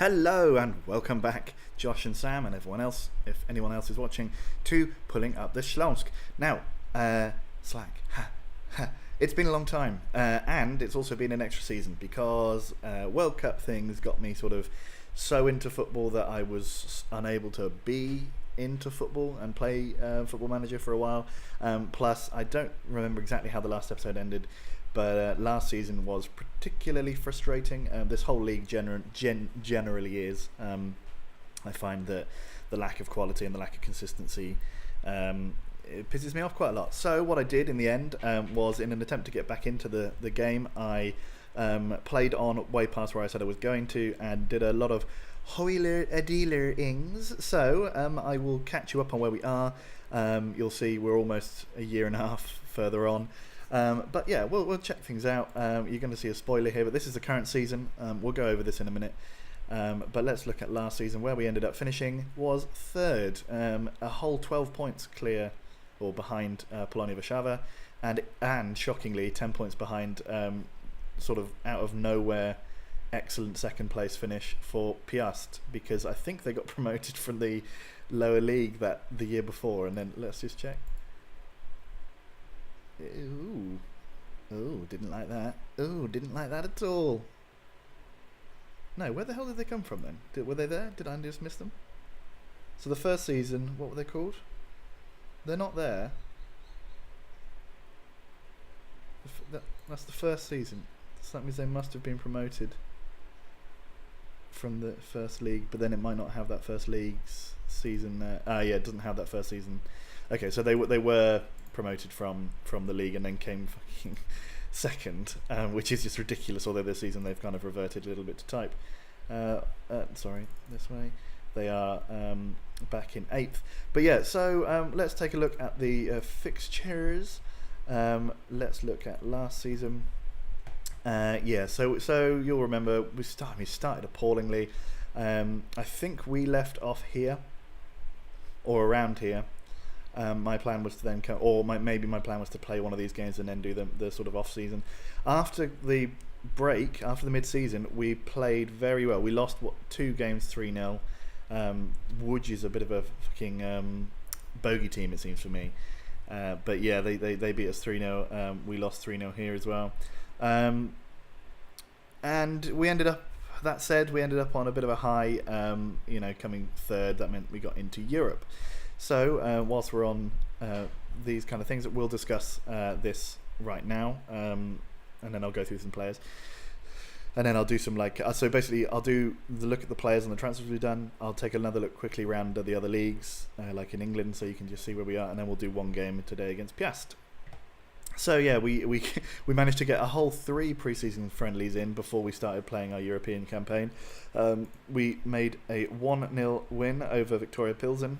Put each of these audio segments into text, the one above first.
Hello and welcome back, Josh and Sam and everyone else, if anyone else is watching, to Pulling Up the Slask. Now, Slack, it's been a long time, and it's also been an extra season because World Cup things got me sort of so into football that I was unable to be into football and play Football Manager for a while. Plus, I don't remember exactly how the last episode ended, but last season was particularly frustrating. This whole league generally is. I find that the lack of quality and the lack of consistency it pisses me off quite a lot. So what I did in the end was, in an attempt to get back into the game, I played on way past where I said I was going to and did a lot of hoiler-a-dealer-ings. So I will catch you up on where we are. You'll see we're almost a year and a half further on. But yeah, we'll check things out. You're going to see a spoiler here, but this is the current season. We'll go over this in a minute. But let's look at last season. Where we ended up finishing was third, a whole 12 points clear or behind Polonia Warszawa, and shockingly 10 points behind sort of out of nowhere excellent second place finish for Piast, because I think they got promoted from the lower league the year before. And then let's just check. Ooh, didn't like that. Ooh, didn't like that at all. No, where the hell did they come from then? Were they there? Did I just miss them? So the first season, what were they called? They're not there. That's the first season. So that means they must have been promoted from the first league, but then it might not have that first league's season there. Yeah, it doesn't have that first season. Okay, so they were promoted from the league and then came fucking second, which is just ridiculous, although this season they've kind of reverted a little bit to type. Sorry, this way. They are back in 8th. But yeah, so let's take a look at the fixtures. Let's look at last season. Yeah, so you'll remember we started appallingly. I think we left off here or around here. My plan was to then come, or maybe my plan was to play one of these games and then do the sort of off season. After the break, after the mid-season, we played very well. We lost 2 games 3-0. Łódź is a bit of a fucking bogey team, it seems for me. But yeah, they beat us 3-0. We lost 3-0 here as well. And we ended up. That said, we ended up on a bit of a high. Coming third, that meant we got into Europe. So whilst we're on these kind of things, we'll discuss this right now, and then I'll go through some players, and then I'll do some so basically I'll do the look at the players and the transfers we've done. I'll take another look quickly around the other leagues, like in England, so you can just see where we are, and then we'll do one game today against Piast. So yeah, we managed to get a whole 3 pre-season friendlies in before we started playing our European campaign. We made a 1-0 win over Victoria Pilsen.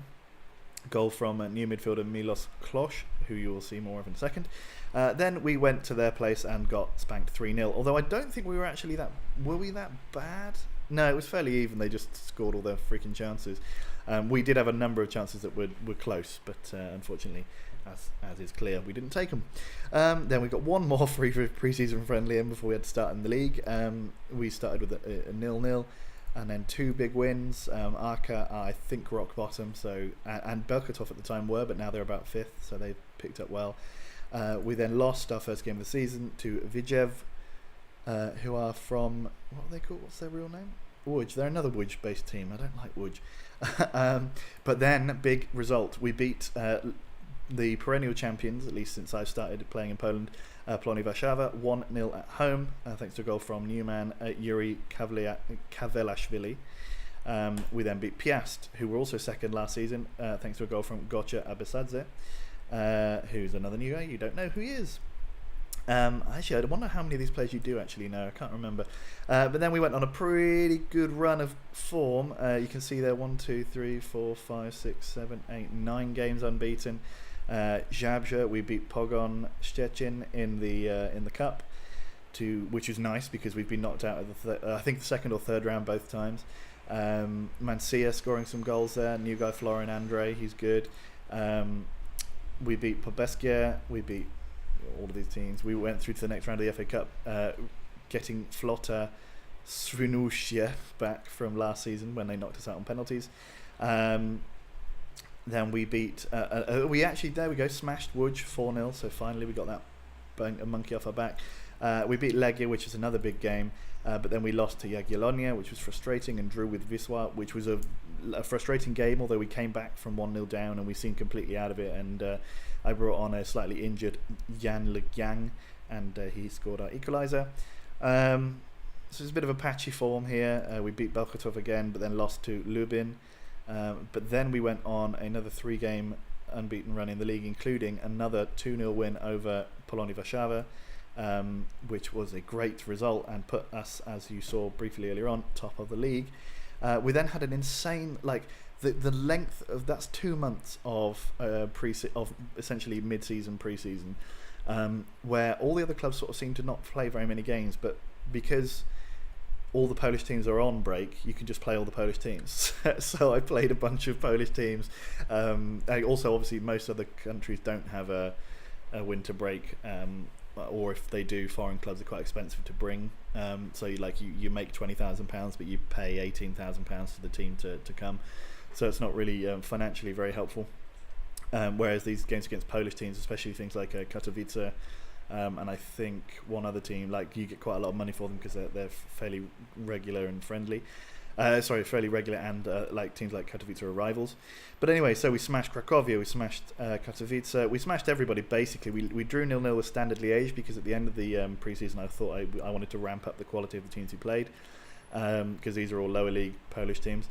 Goal from new midfielder Milos Klosz, who you will see more of in a second. Then we went to their place and got spanked 3-0. Although I don't think we were actually that... Were we that bad? No, it was fairly even. They just scored all their freaking chances. We did have a number of chances that were close, but unfortunately, as is clear, we didn't take them. Then we got one more free pre-season friendly in before we had to start in the league. We started with a 0-0. And then 2 big wins. Arca are, I think, rock bottom. So and Belkatov at the time were, but now they're about 5th, so they've picked up well. We then lost our first game of the season to Widzew, who are from, what are they called? What's their real name? Łódź. They're another Łódź-based team. I don't like Łódź. But then, big result. We beat the perennial champions, at least since I've started playing in Poland, Polonia Warszawa, 1-0 at home, thanks to a goal from new man Yuri Kavelashvili. We then beat Piast, who were also second last season, thanks to a goal from Gocha Abesadze, who's another new guy. You don't know who he is. Actually, I wonder how many of these players you do actually know. I can't remember. But then we went on a pretty good run of form. You can see there 1, 2, 3, 4, 5, 6, 7, 8, 9 games unbeaten. Zabrze, we beat Pogon Szczecin in the cup, which is nice because we've been knocked out of I think the second or third round both times. Mancia scoring some goals there. New guy Florian Andre, he's good. We beat Pobeskia. We beat all of these teams. We went through to the next round of the FA Cup, getting Flotta Svinushia back from last season when they knocked us out on penalties. Then we beat. We actually, there we go, smashed Łódź 4-0. So finally we got that a monkey off our back. We beat Legia, which is another big game. But then we lost to Jagiellonia, which was frustrating, and drew with Wisła, which was a frustrating game, although we came back from 1-0 down and we seemed completely out of it. And I brought on a slightly injured Jan Le Gang, and he scored our equaliser. So it's a bit of a patchy form here. We beat Bełchatów again, but then lost to Lubin. But then we went on another 3-game unbeaten run in the league, including another 2-0 win over Polonii Warszawa, which was a great result and put us, as you saw briefly earlier on, top of the league. We then had an insane, like the length of, that's 2 months of of essentially mid-season, pre-season, where all the other clubs sort of seem to not play very many games, but because all the Polish teams are on break, you can just play all the Polish teams. So I played a bunch of Polish teams. Also, obviously, most other countries don't have a winter break, or if they do, foreign clubs are quite expensive to bring. So you make £20,000, but you pay £18,000 to the team to come. So it's not really financially very helpful. Whereas these games against Polish teams, especially things like Katowice, and I think one other team, like, you get quite a lot of money for them because they're fairly regular and friendly. Fairly regular, and like teams like Katowice are rivals. But anyway, so we smashed Cracovia, we smashed Katowice, we smashed everybody basically. We drew 0-0 with Standard Liège because at the end of the pre-season I thought I wanted to ramp up the quality of the teams who played, because these are all lower league Polish teams.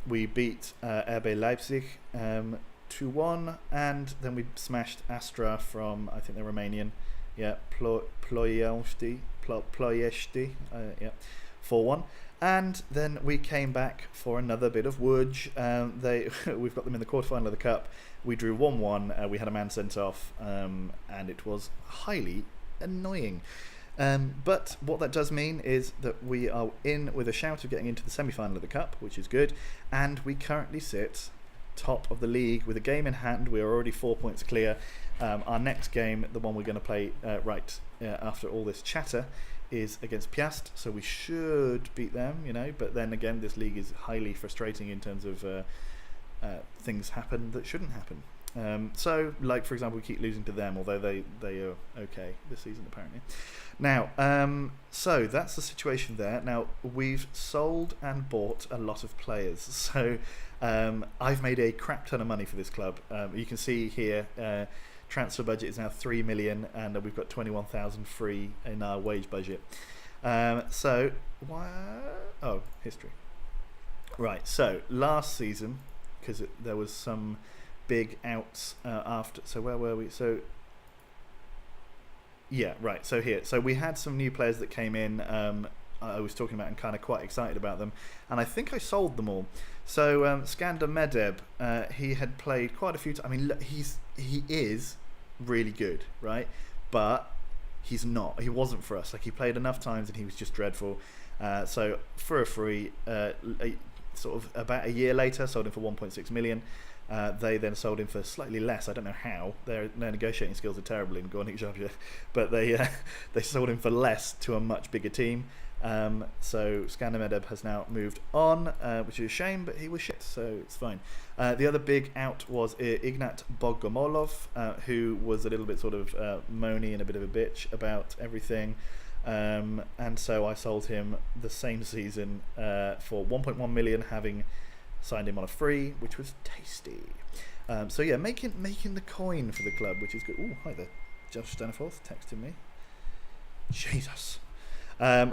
We beat RB Leipzig 2-1, and then we smashed Astra from, I think they're Romanian, Ploiești, 4-1. And then we came back for another bit of Łódź. We've got them in the quarterfinal of the cup. We drew 1-1. We had a man sent off, and it was highly annoying. But what that does mean is that we are in with a shout of getting into the semi-final of the cup, which is good. And we currently sit top of the league with a game in hand. We are already 4 points clear. Our next game, the one we're going to play after all this chatter, is against Piast, so we should beat them, but then again, this league is highly frustrating in terms of things happen that shouldn't happen. So, like, for example, we keep losing to them, although they are okay this season apparently. Now, so that's the situation there. Now, we've sold and bought a lot of players, so I've made a crap ton of money for this club. You can see here, transfer budget is now 3 million, and we've got 21,000 free in our wage budget. History. Right, so last season, because there was some big outs after. So where were we? So yeah, right. So here, so we had some new players that came in. I was talking about and kind of quite excited about them, and I think I sold them all. So Skandar Medeb, he had played quite a few times. I mean, he is really good, right? But he wasn't for us. Like, he played enough times and he was just dreadful. So for a free, sort of about a year later, sold him for 1.6 million. They then sold him for slightly less. I don't know how. Their negotiating skills are terrible in Górnik Zabrze, but they sold him for less to a much bigger team. So Skandar Medeb has now moved on, which is a shame, but he was shit, so it's fine. The other big out was Ignat Bogomolov, who was a little bit sort of moany and a bit of a bitch about everything. And so I sold him the same season for 1.1 million, having signed him on a free, which was tasty. So yeah, making the coin for the club, which is good. Oh, hi there, Josh Staniforth texting me. Jesus.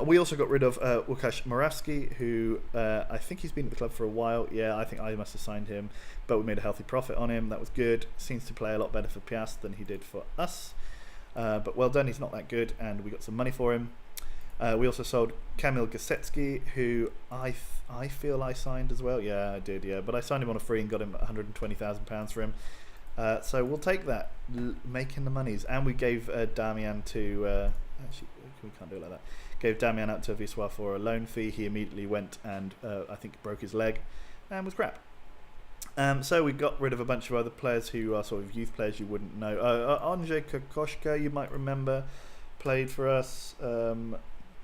We also got rid of Łukasz Morawski, who I think he's been at the club for a while. Yeah, I think I must have signed him, but we made a healthy profit on him. That was good. Seems to play a lot better for Piast than he did for us. But well done, he's not that good, and we got some money for him. We also sold Kamil Gosecki, who I feel I signed as well. Yeah, I did, yeah. But I signed him on a free and got him £120,000 for him. So we'll take that, making the monies. And we gave Damian to... actually, we can't do it like that. Gave Damian out to Wisła for a loan fee. He immediately went and I think broke his leg and was crap. So we got rid of a bunch of other players who are sort of youth players you wouldn't know. Andrzej Kokoszka, you might remember, played for us.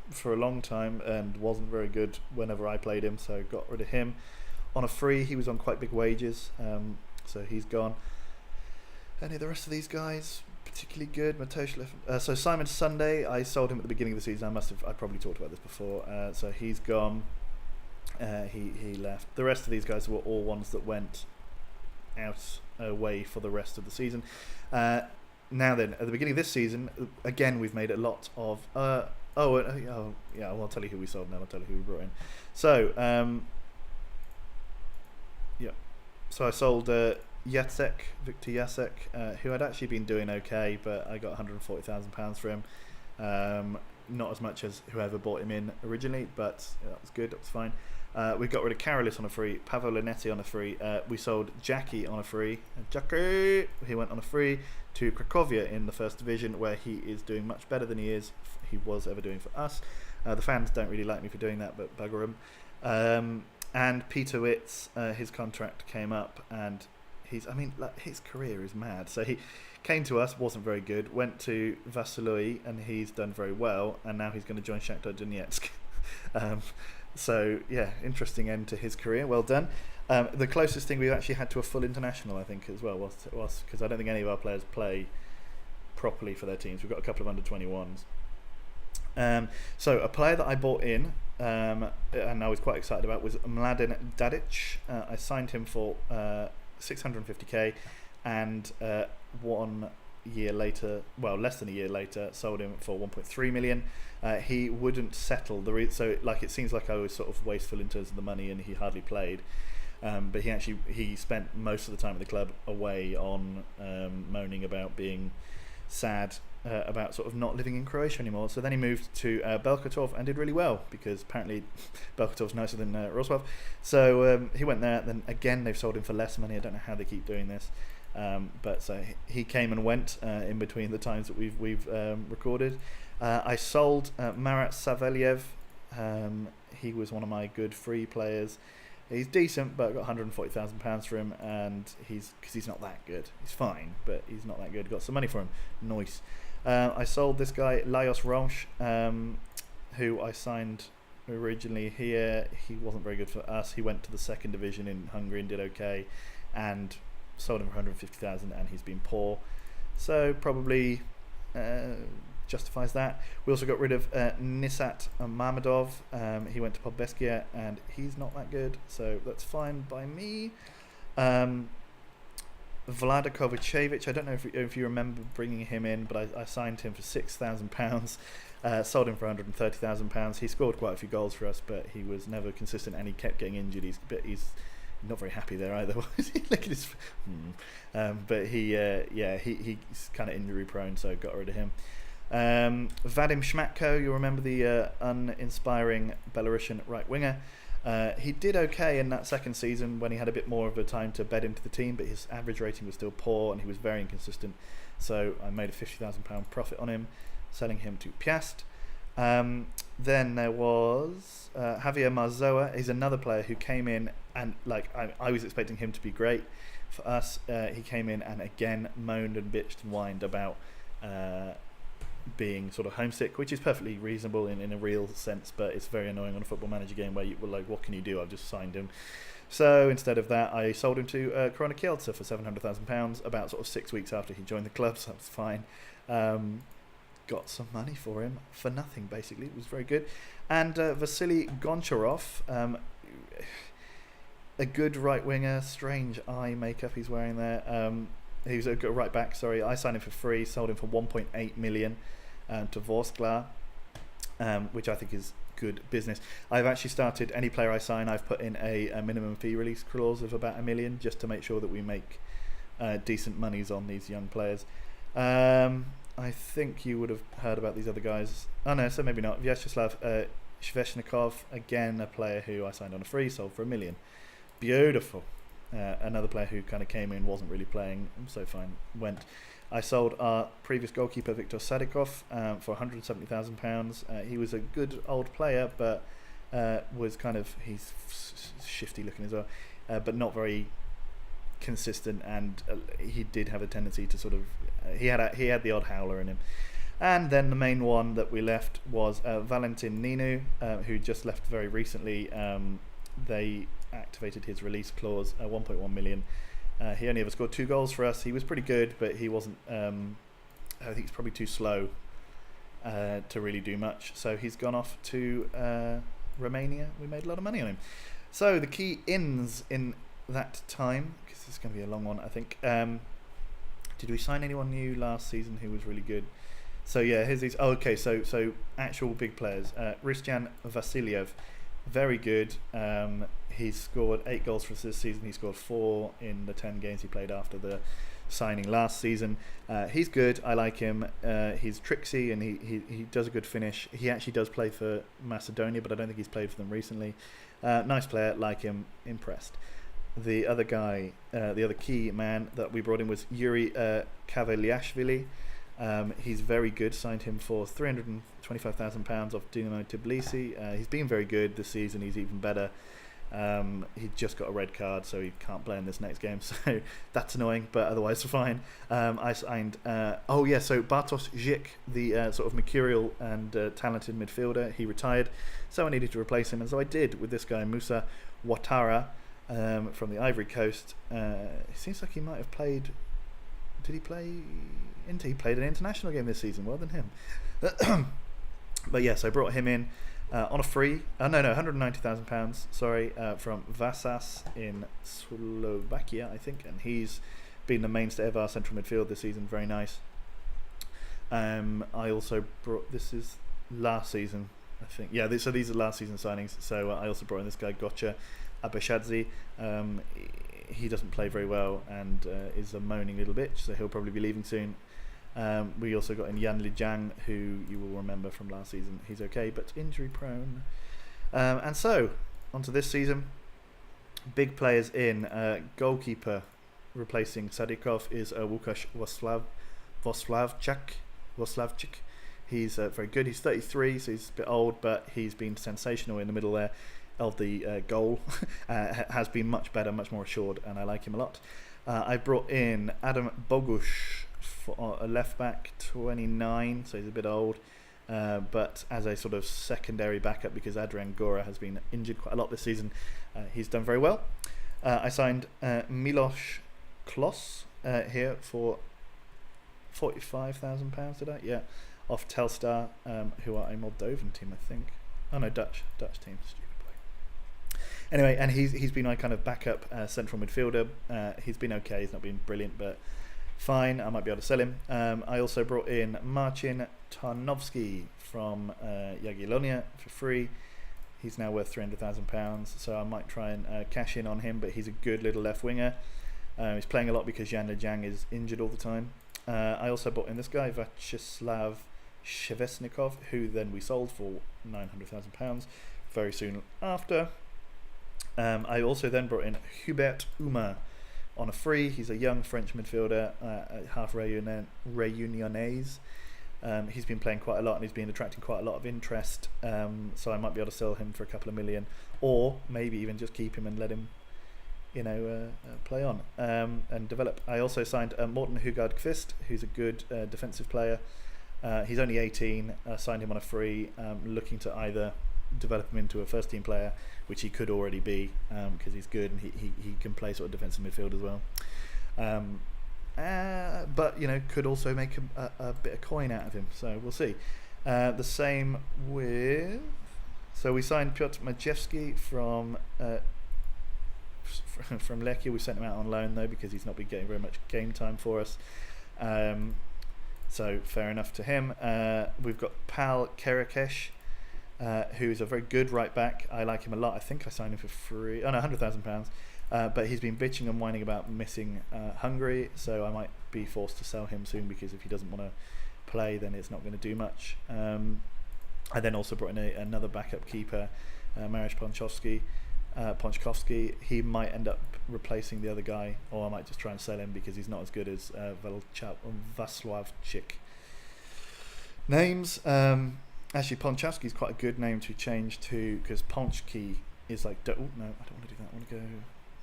for a long time and wasn't very good whenever I played him, so got rid of him. On a free, he was on quite big wages, so he's gone. Any of the rest of these guys particularly good? So Simon Sunday, I sold him at the beginning of the season. I probably talked about this before. So he's gone. He left. The rest of these guys were all ones that went out away for the rest of the season. Now then, at the beginning of this season, again we've made a lot of. Yeah, I'll tell you who we sold now. I'll tell you who we brought in. So yeah, so I sold Victor Jacek, who had actually been doing okay, but I got £140,000 for him. Not as much as whoever bought him in originally, but that was good. That was fine. We got rid of Karolis on a free, Pavel Linetti on a free. We sold Jackie on a free. Jackie, he went on a free to Cracovia in the first division, where he is doing much better than he was ever doing for us. The fans don't really like me for doing that, but bugger him. And Peter Witz, his contract came up, and his career is mad. So he came to us, wasn't very good, went to Vasilui, and he's done very well, and now he's going to join Shakhtar Donetsk. So yeah, interesting end to his career. Well done. The closest thing we've actually had to a full international, I think, as well, was because I don't think any of our players play properly for their teams. We've got a couple of under-21s. So a player that I bought in, and I was quite excited about, was Mladen Dadic. I signed him for 650k, and 1 year later, well, less than a year later, sold him for 1.3 million. He wouldn't settle so like it seems like I was sort of wasteful in terms of the money, and he hardly played. But he spent most of the time at the club away on moaning about being sad about sort of not living in Croatia anymore. So then he moved to Belkatov and did really well, because apparently Belkatov's nicer than Roswell. So he went there. Then again, they've sold him for less money. I don't know how they keep doing this. But so he came and went in between the times that we've recorded. I sold Marat Savelyev. He was one of my good free players. He's decent, but I got £140,000 for him, and because he's not that good. He's fine, but he's not that good. Got some money for him. Nice. I sold this guy Lajos Ronch, who I signed originally here. He wasn't very good for us. He went to the second division in Hungary and did okay, and sold him for 150,000, and he's been poor, so probably justifies that. We also got rid of Nisat Mamadov. He went to Podbeskia, and he's not that good, so that's fine by me. Vlada Kovacevic, I don't know if you remember bringing him in, but I signed him for £6,000, sold him for £130,000. He scored quite a few goals for us, but he was never consistent, and he kept getting injured. He's not very happy there either. Look at his. But he's kind of injury prone, so got rid of him. Vadim Shmatko, you'll remember the uninspiring Belarusian right winger. He did okay in that second season when he had a bit more of a time to bed into the team, but his average rating was still poor and he was very inconsistent. So I made a £50,000 profit on him, selling him to Piast. Then there was Javier Marzoa. He's another player who came in, and I was expecting him to be great for us. He came in and again moaned and bitched and whined about being sort of homesick, which is perfectly reasonable in a real sense, but it's very annoying on a Football Manager game where you were like, what can you do? I've just signed him. So instead of that, I sold him to Corona Kielce for £700,000 about sort of 6 weeks after he joined the club, so that was fine. Got some money for him for nothing, basically. It was very good. And Vasily Goncharov, a good right winger, strange eye makeup he's wearing there. He was a good right back, sorry. I signed him for free, sold him for 1.8 million to Vorskla, which I think is good business. I've actually started, any player I sign, I've put in a minimum fee release clause of about $1 million, just to make sure that we make decent monies on these young players. I think you would have heard about these other guys. Oh no, so maybe not. Vyacheslav Sveshnikov, again a player who I signed on a free, sold for $1 million. Beautiful. Another player who kind of came in, wasn't really playing, so fine, went. I sold our previous goalkeeper Viktor Sadikov for £170,000. He was a good old player, but was kind of, he's shifty looking as well, but not very consistent, and he did have a tendency to sort of he had the odd howler in him. And then the main one that we left was Valentin Ninu, who just left very recently. They activated his release clause, 1.1 million. He only ever scored 2 goals for us. He was pretty good, but he wasn't. I think he's probably too slow to really do much. So he's gone off to Romania. We made a lot of money on him. So the key ins in that time, because this is going to be a long one, I think. Did we sign anyone new last season who was really good? So yeah, here's these. Oh, okay, so actual big players. Rizjan Vasilyev, very good. He's scored 8 goals for us this season. He scored 4 in the 10 games he played after the signing last season. He's good. I like him. He's tricksy and he does a good finish. He actually does play for Macedonia, but I don't think he's played for them recently. Nice player, like him, impressed. The other guy, the other key man that we brought in was Yuri Kavaliashvili. He's very good. Signed him for £325,000 off Dinamo Tbilisi. He's been very good this season. He's even better. He just got a red card, so he can't play in this next game. So that's annoying, but otherwise fine. I signed. So Bartosz Zik, the sort of mercurial and talented midfielder, he retired, so I needed to replace him, and so I did with this guy Musa Ouattara from the Ivory Coast. It seems like he might have played. Did he play? He played an international game this season. Well done him. But yes, I brought him in on a free. £190,000. Sorry, from Vasas in Slovakia, I think, and he's been the mainstay of our central midfield this season. Very nice. I also brought. This is last season, I think. Yeah, so these are last season signings. So I also brought in this guy Gotcha Abashadze. He doesn't play very well and is a moaning little bitch, so he'll probably be leaving soon. We also got in Yan Lijiang, who you will remember from last season. He's okay, but injury prone. And so, onto this season. Big players in. Goalkeeper replacing Sadikov is Łukasz Wosławczyk. He's very good. He's 33, so he's a bit old, but he's been sensational in the middle there of the goal. Has been much better, much more assured, and I like him a lot. I brought in Adam Bogusz for a left back, 29, so he's a bit old, but as a sort of secondary backup because Adrian Gora has been injured quite a lot this season. He's done very well. I signed Milos Klos here for £45,000. Did I? Yeah, off Telstar, who are a Moldovan team, I think. Oh no, Dutch team. Stupid boy. Anyway, and he's been my kind of backup central midfielder. He's been okay. He's not been brilliant, but fine. I might be able to sell him. I also brought in Marcin Tarnowski from Jagiellonia for free. He's now worth £300,000, so I might try and cash in on him, but he's a good little left winger. He's playing a lot because Yan Lijiang is injured all the time. I also bought in this guy, Vyacheslav Shevesnikov, who then we sold for £900,000 very soon after. I also then brought in Hubert Uma on a free. He's a young French midfielder, half Reunionese. He's been playing quite a lot and he's been attracting quite a lot of interest, so I might be able to sell him for a couple of million, or maybe even just keep him and let him play on and develop. I also signed Morten Hugard Kvist, who's a good defensive player. He's only 18. Signed him on a free, looking to either develop him into a first team player, which he could already be because he's good and he can play sort of defensive midfield as well. But could also make a bit of coin out of him, so we'll see. The same with, so we signed Piotr Majewski from Lechia. We sent him out on loan though because he's not been getting very much game time for us, so fair enough to him. We've got Pal Kerakesh, who's a very good right back. I like him a lot. I think I signed him for free. Oh no, £100,000. But he's been bitching and whining about missing Hungary, so I might be forced to sell him soon because if he doesn't want to play, then it's not going to do much. I then also brought in another backup keeper, Mariusz Ponchkovsky. He might end up replacing the other guy, or I might just try and sell him because he's not as good as Vaslavchik. Names. Actually, Ponchovsky's quite a good name to change to, because Ponchki is like no, I don't want to do that. I want to go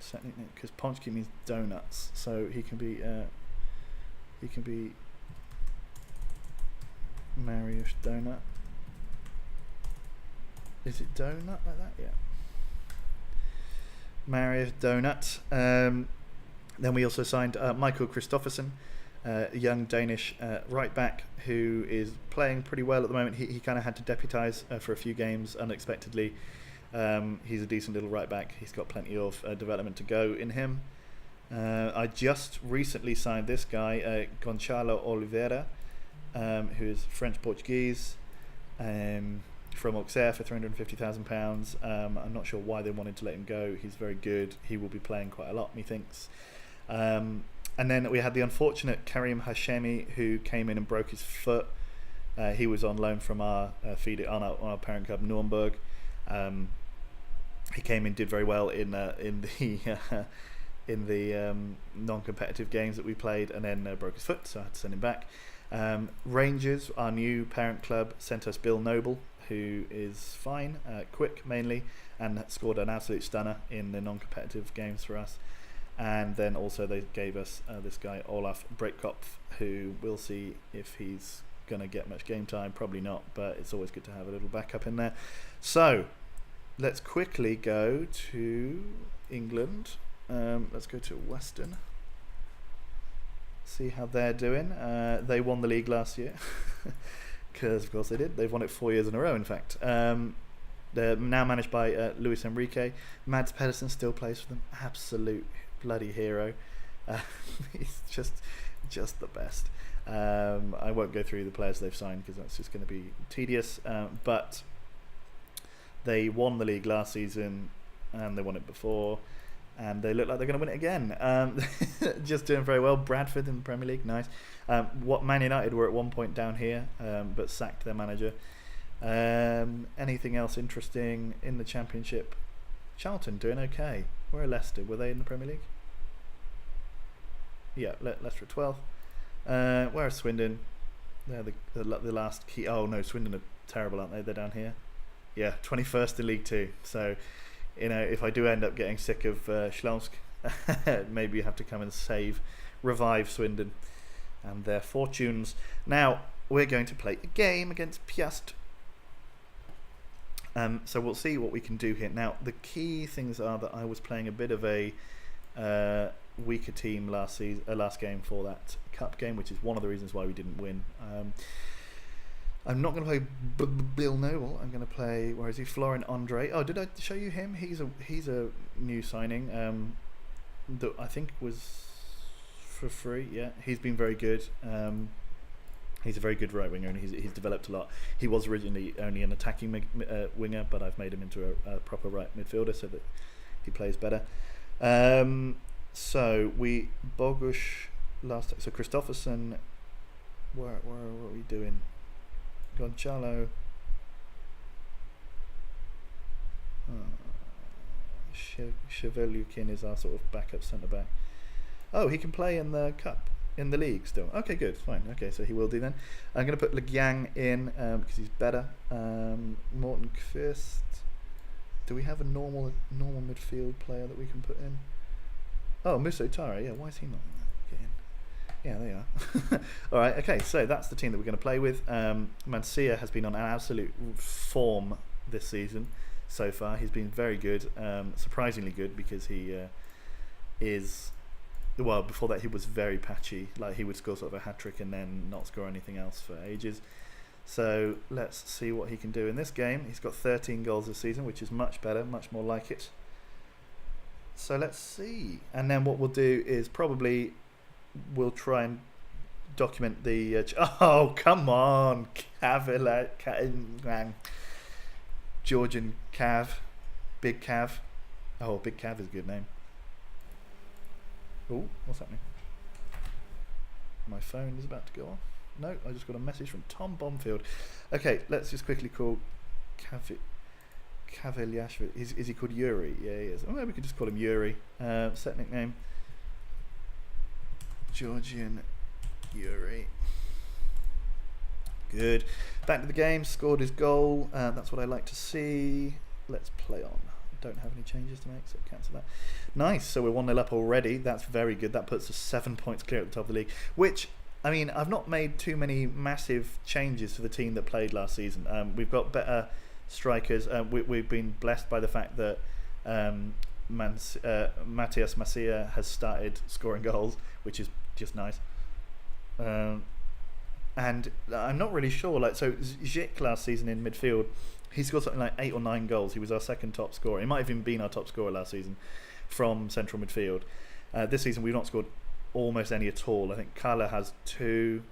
setting it because Ponchki means donuts, so he can be Mariusz Donut. Is it Donut like that? Yeah. Mariusz Donut. Then we also signed Michael Christoffersen, a young Danish right back who is playing pretty well at the moment. He kind of had to deputise for a few games unexpectedly. He's a decent little right back. He's got plenty of development to go in him. I just recently signed this guy, Gonçalo Oliveira, who is French-Portuguese, from Auxerre for £350,000. I'm not sure why they wanted to let him go. He's very good. He will be playing quite a lot, methinks. And then we had the unfortunate Karim Hashemi, who came in and broke his foot. He was on loan from our our parent club Nuremberg. He came in, did very well in the non-competitive games that we played, and then broke his foot, so I had to send him back. Rangers, our new parent club, sent us Bill Noble, who is fine, quick mainly, and scored an absolute stunner in the non-competitive games for us. And then also they gave us this guy Olaf Breitkopf, who we'll see if he's going to get much game time. Probably not, but it's always good to have a little backup in there. So let's quickly go to England. Let's go to Western. See how they're doing. They won the league last year, because of course they did. They've won it 4 years in a row, in fact. They're now managed by Luis Enrique. Mads Pedersen still plays for them. Absolute bloody hero. He's just the best. I won't go through the players they've signed because that's just going to be tedious. But they won the league last season, and they won it before, and they look like they're going to win it again. Just doing very well. Bradford in the Premier League, nice. What Man United were at one point down here, but sacked their manager. Anything else interesting in the Championship? Charlton doing okay. Where are Leicester? Were they in the Premier League? Yeah, Leicester at 12th. Where are Swindon? They're the last key. Oh no, Swindon are terrible, aren't they? They're down here. Yeah, 21st in League 2. So, if I do end up getting sick of Slask, maybe you have to come and revive Swindon and their fortunes. Now, we're going to play a game against Piast. So we'll see what we can do here. Now, the key things are that I was playing a bit of a weaker team last game for that cup game, which is one of the reasons why we didn't win. I'm not going to play Bill Noble. I'm going to play, where is he? Florent Andre. Oh, did I show you him? He's a new signing that I think was for free. Yeah, he's been very good. He's a very good right winger, and he's developed a lot. He was originally only an attacking winger, but I've made him into a proper right midfielder so that he plays better. So we Bogusz last. So Christoffersen. What are we doing? Gonçalo. Chevelukin is our sort of backup centre back. Oh, he can play in the cup. In the league still. Okay, good, fine. Okay, so he will do then. I'm going to put Le Gang in because he's better. Morten Kvist. Do we have a normal midfield player that we can put in? Oh, Musso Tara. Yeah, why is he not in? Yeah, they are. All right. Okay, so that's the team that we're going to play with. Mancia has been on an absolute form this season so far. He's been very good, surprisingly good, because he is. Well, before that he was very patchy. Like, he would score sort of a hat-trick and then not score anything else for ages. So let's see what he can do in this game. He's got 13 goals this season, which is much better, much more like it. So let's see. And then what we'll do is probably we'll try and document the... oh, come on! Georgian Cav. Big Cav. Oh, Big Cav is a good name. Oh, what's happening? My phone is about to go off. No, I just got a message from Tom Bomfield. Okay, let's just quickly call Kavelyashvili. Is he called Yuri? Yeah, he is. Oh, maybe we could just call him Yuri. Set nickname. Georgian Yuri. Good. Back to the game. Scored his goal. That's what I like to see. Let's play on. Don't have any changes to make, so cancel that. Nice, so we're 1-0 up already. That's very good. That puts us 7 points clear at the top of the league, which I mean, I've not made too many massive changes to the team that played last season. We've got better strikers. We've been blessed by the fact that Matias Macia has started scoring goals, which is just nice. And I'm not really sure. Like, so Zic last season in midfield, he scored something like 8 or 9 goals. He was our second top scorer. He might have even been our top scorer last season from central midfield. This season we've not scored almost any at all. I think Carla has 2.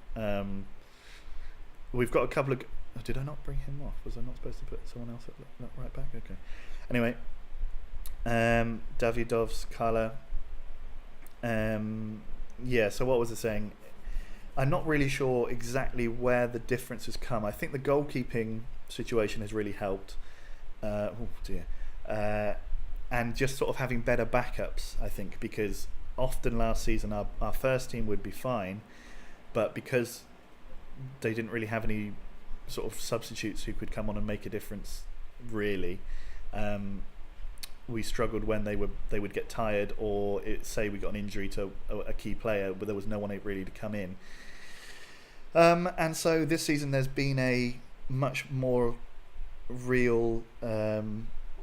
We've got a couple of. Did I not bring him off? Was I not supposed to put someone else at right back? Okay. Anyway, Davidov's Carla. Yeah. So what was I saying? I'm not really sure exactly where the difference has come. I think the goalkeeping situation has really helped. Oh dear. And just sort of having better backups, I think, because often last season our first team would be fine, but because they didn't really have any sort of substitutes who could come on and make a difference, really, we struggled when they would get tired, or say we got an injury to a key player, but there was no one really to come in. And so this season there's been a much more real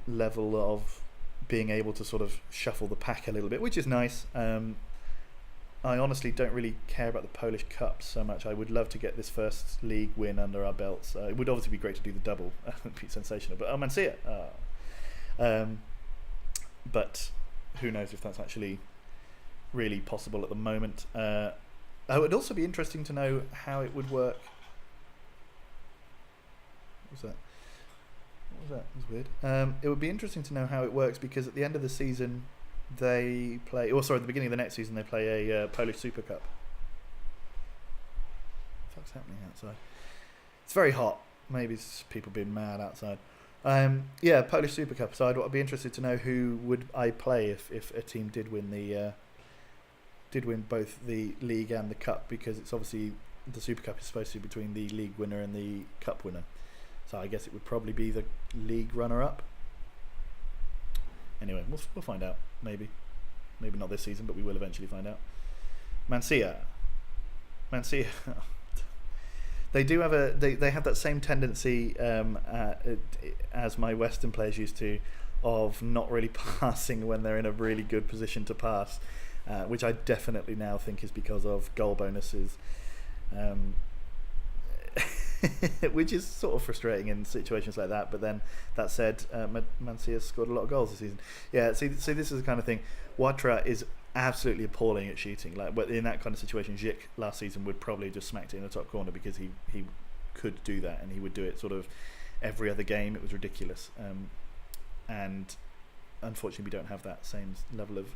level of being able to sort of shuffle the pack a little bit, which is nice. I honestly don't really care about the Polish Cup so much. I would love to get this first league win under our belts. It would obviously be great to do the double. It would be sensational. But Man see it. But who knows if that's actually really possible at the moment. It would also be interesting to know how it would work. What was that? That was weird. It would be interesting to know how it works, because at the end of the season they play, at the beginning of the next season they play a Polish Super Cup. What the fuck's happening outside? It's very hot. Maybe it's people being mad outside. Yeah, Polish Super Cup. So I'd be interested to know who would I play if a team did win both the league and the cup, because it's obviously the Super Cup is supposed to be between the league winner and the cup winner. So I guess it would probably be the league runner-up. Anyway, we'll find out. Maybe not this season, but we will eventually find out. Mancia. They do have they have that same tendency as my Western players used to, of not really passing when they're in a really good position to pass, which I definitely now think is because of goal bonuses. Which is sort of frustrating in situations like that. But then, that said, Mancia has scored a lot of goals this season. Yeah, see, this is the kind of thing. Watra is absolutely appalling at shooting. Like, but in that kind of situation, Zic last season would probably just smacked it in the top corner, because he could do that, and he would do it sort of every other game. It was ridiculous. And unfortunately, we don't have that same level of.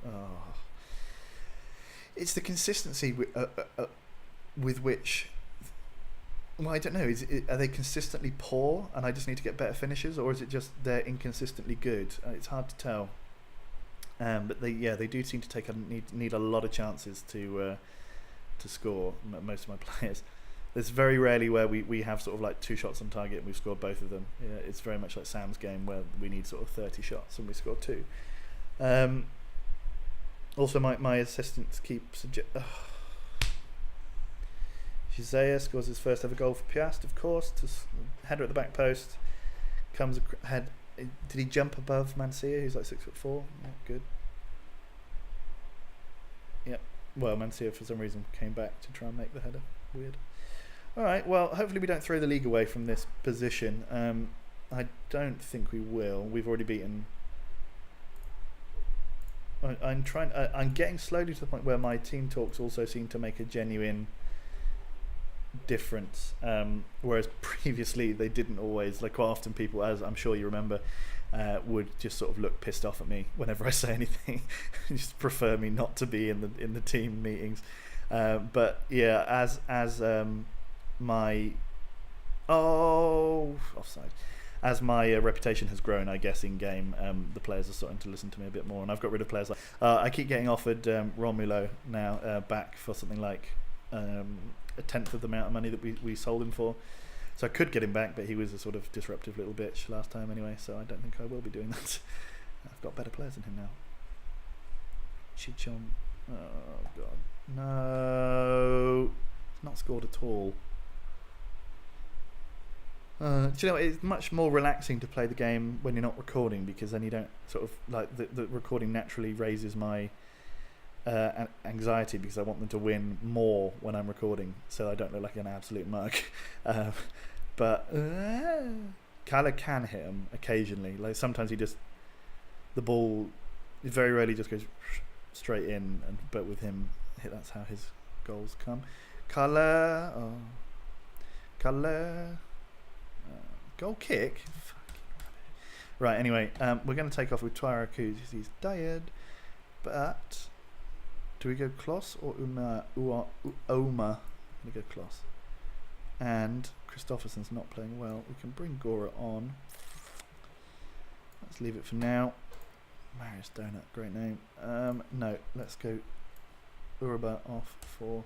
It's the consistency with which. Well, I don't know. Are they consistently poor, and I just need to get better finishes, or is it just they're inconsistently good? It's hard to tell. But they do seem to need a lot of chances to score. Most of my players. There's very rarely where we have sort of like 2 shots on target and we've scored both of them. Yeah, it's very much like Sam's game, where we need sort of 30 shots and we score 2. Also, my assistants keep Shizaya scores his first ever goal for Piast, of course. Header at the back post. Comes ahead. Did he jump above Mancia, who's like 6'4"? Yeah, good. Yep. Well, Mancia for some reason came back to try and make the header. Weird. Alright, well, hopefully we don't throw the league away from this position. I don't think we will. We've already beaten. I'm getting slowly to the point where my team talks also seem to make a genuine difference, whereas previously they didn't always. Like, quite often people, as I'm sure you remember, would just sort of look pissed off at me whenever I say anything. Just prefer me not to be in the team meetings. But yeah, as my offside. As my reputation has grown, I guess, in game, the players are starting to listen to me a bit more, and I've got rid of players like I keep getting offered Romulo now back for something like a tenth of the amount of money that we sold him for. So I could get him back, but he was a sort of disruptive little bitch last time anyway, so I don't think I will be doing that. I've got better players than him now. Chichon. Oh god. No. not scored at all. Do you know, it's much more relaxing to play the game when you're not recording, because then you don't sort of like the recording naturally raises my anxiety, because I want them to win more when I'm recording, so I don't look like an absolute mug. But Kyler can hit him occasionally. Like sometimes the ball very rarely just goes straight in, but with him, that's how his goals come. Kyler, goal kick. Right, anyway, we're going to take off with Twara because he's tired. But do we go Kloss or Oma? I'm going to go Kloss. And Christopherson's not playing well. We can bring Gora on. Let's leave it for now. Marius Donut, great name. No, let's go Urba off for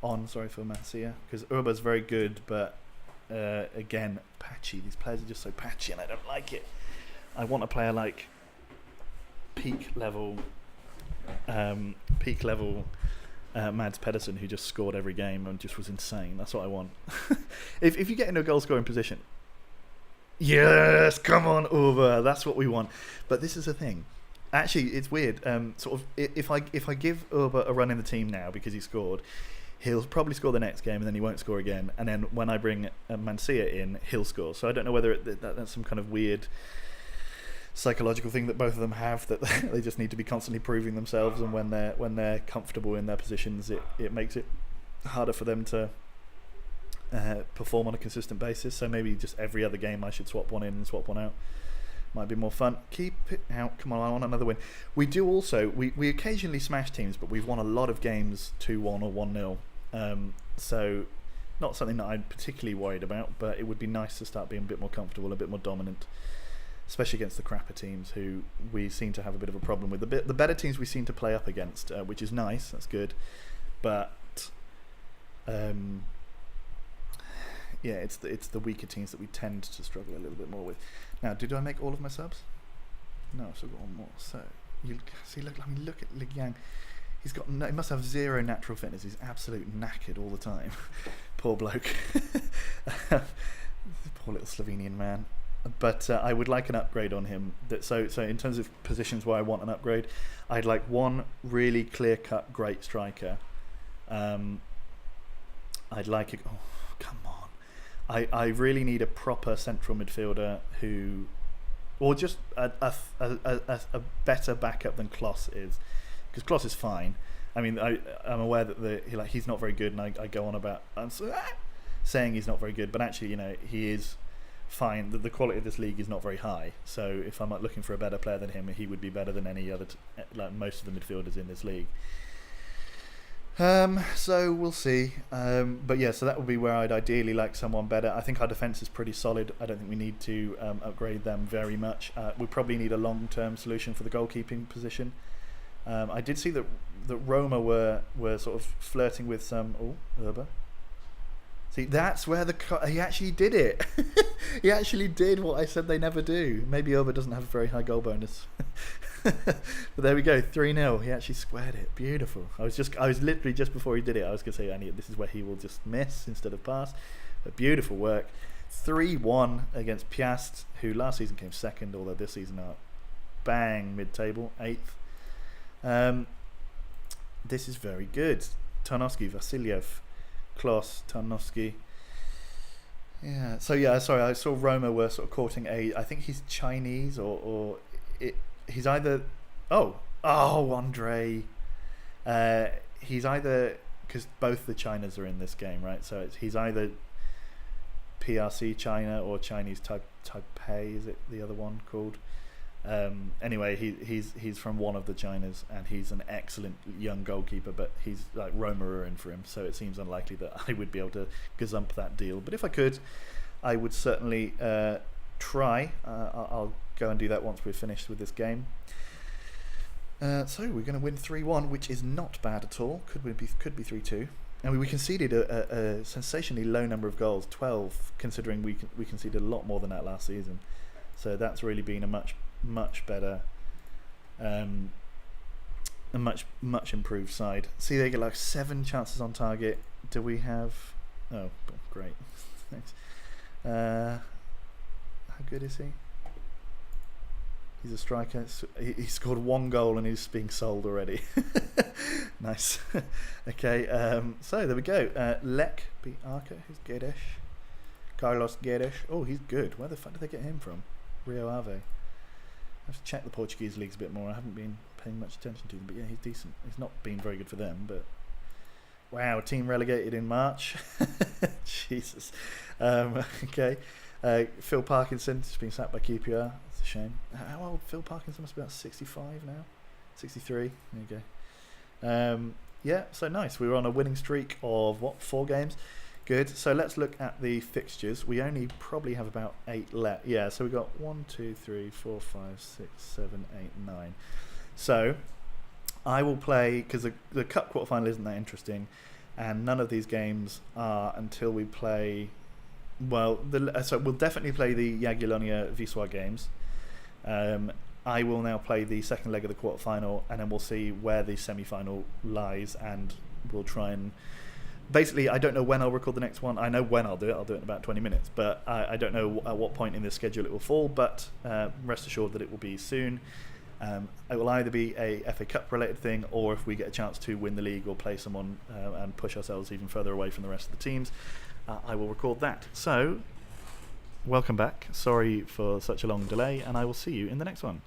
Mancia, because Urba's very good, but again, patchy. These players are just so patchy, and I don't like it. I want a player like peak level Mads Pedersen, who just scored every game and just was insane. That's what I want. If you get into a goal scoring position, yes, come on, Urba. That's what we want. But this is the thing. Actually, it's weird. Sort of, if I give Urba a run in the team now because he scored, he'll probably score the next game, and then he won't score again. And then when I bring Mancia in, he'll score. So I don't know whether that's some kind of weird psychological thing that both of them have, that they just need to be constantly proving themselves, and when they're comfortable in their positions, it makes it harder for them to perform on a consistent basis. So maybe just every other game I should swap one in and swap one out. Might be more fun. Keep it out. Come on, I want another win. We do also, we occasionally smash teams, but we've won a lot of games 2-1 or 1-0. So not something that I'm particularly worried about, but it would be nice to start being a bit more comfortable, a bit more dominant, especially against the crapper teams who we seem to have a bit of a problem with. The better teams we seem to play up against, which is nice, that's good. But yeah, it's the weaker teams that we tend to struggle a little bit more with. Now, did I make all of my subs? No, I've still got one more. So you see, look at Li Yang. He must have zero natural fitness. He's absolute knackered all the time. Poor bloke. Poor little Slovenian man. But I would like an upgrade on him. So in terms of positions where I want an upgrade, I'd like one really clear-cut great striker. I'd like it. Oh, come on! I really need a proper central midfielder who, or just a better backup than Kloss is, because Kloss is fine. I mean, I'm aware that he's not very good, and I go on about saying he's not very good, but actually, he is fine. The quality of this league is not very high. So if I'm looking for a better player than him, he would be better than any other, like most of the midfielders in this league. So we'll see. But yeah, so that would be where I'd ideally like someone better. I think our defence is pretty solid. I don't think we need to upgrade them very much. We probably need a long-term solution for the goalkeeping position. I did see that Roma were sort of flirting with some. Oh, Urba. See, that's where he actually did it. He actually did what I said they never do. Maybe Urba doesn't have a very high goal bonus. But there we go, 3-0. He actually squared it. Beautiful. I was literally just before he did it, I was going to say, this is where he will just miss instead of pass. But beautiful work. 3-1 against Piast, who last season came second, although this season are bang mid-table, 8th. This is very good. Tarnowski, Vasilyev, Kloss, Tarnowski. Yeah. So yeah, sorry, I saw Roma were sort of courting I think he's Chinese he's either Andre. He's either, because both the Chinas are in this game, right? So he's either PRC China or Chinese Taipei. Is it the other one called? Anyway, he's from one of the Chinas, and he's an excellent young goalkeeper, but he's like Roma are in for him, so it seems unlikely that I would be able to gazump that deal. But if I could, I would certainly try. I'll go and do that once we're finished with this game. So we're going to win 3-1, which is not bad at all. Could be 3-2. And we conceded a sensationally low number of goals, 12, considering we conceded a lot more than that last season. So that's really been a much better, a much improved side. See, they get like 7 chances on target, do we have... Oh, great. Thanks. How good is he? He's a striker. He scored 1 goal and he's being sold already. Nice. Okay, so there we go. Lek beat Arca. Who's Guedes? Carlos Guedes. Oh, he's good. Where the fuck did they get him from? Rio Ave. I have to check the Portuguese leagues a bit more. I haven't been paying much attention to them, but yeah, he's decent. He's not been very good for them, but wow, team relegated in March. Jesus. Okay. Phil Parkinson has been sacked by QPR. It's a shame. How old? Phil Parkinson must be about 65 now. 63. There you go. Yeah, so nice. We were on a winning streak of, 4 games? Good. So let's look at the fixtures. We only probably have about 8 left. Yeah, so we've got 1, 2, 3, 4, 5, 6, 7, 8, 9. So I will play, because the Cup quarterfinal isn't that interesting, and none of these games are until we play... Well, so we'll definitely play the Jagiellonia Wisła games. I will now play the second leg of the quarterfinal, and then we'll see where the semi-final lies, and we'll try and... Basically, I don't know when I'll record the next one. I know when I'll do it. I'll do it in about 20 minutes, but I don't know at what point in the schedule it will fall, but rest assured that it will be soon. It will either be a FA Cup related thing, or if we get a chance to win the league or play someone and push ourselves even further away from the rest of the teams, I will record that. So, welcome back. Sorry for such a long delay, and I will see you in the next one.